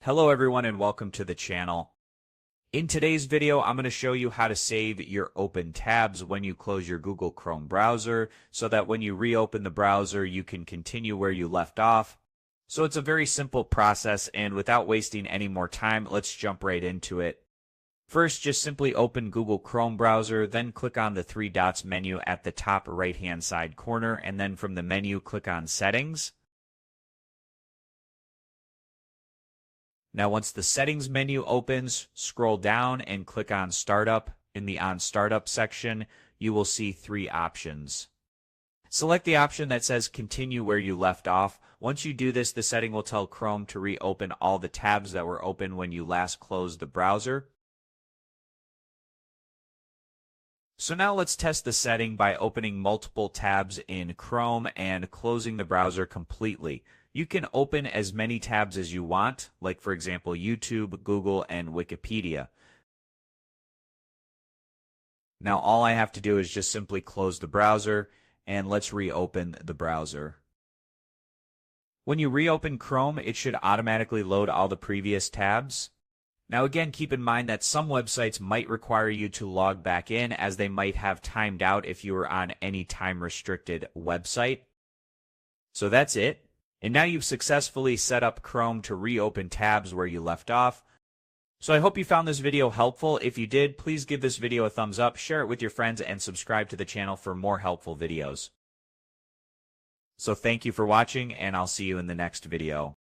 Hello everyone and welcome to the channel. In today's video, I'm going to show you how to save your open tabs when you close your Google Chrome browser so that when you reopen the browser, you can continue where you left off. So it's a very simple process, and without wasting any more time, let's jump right into it. First, just simply open Google Chrome browser, then click on the three dots menu at the top right-hand side corner, and then from the menu, click on Settings. Now, once the Settings menu opens, scroll down and click on Startup. In the On Startup section, you will see three options. Select the option that says Continue where you left off. Once you do this, the setting will tell Chrome to reopen all the tabs that were open when you last closed the browser. So now let's test the setting by opening multiple tabs in Chrome and closing the browser completely. You can open as many tabs as you want, like for example YouTube, Google, and Wikipedia. Now all I have to do is just simply close the browser, and let's reopen the browser. When you reopen Chrome, it should automatically load all the previous tabs. Now again, keep in mind that some websites might require you to log back in, as they might have timed out if you were on any time-restricted website. So that's it. And now you've successfully set up Chrome to reopen tabs where you left off. So I hope you found this video helpful. If you did, please give this video a thumbs up, share it with your friends, and subscribe to the channel for more helpful videos. So thank you for watching, and I'll see you in the next video.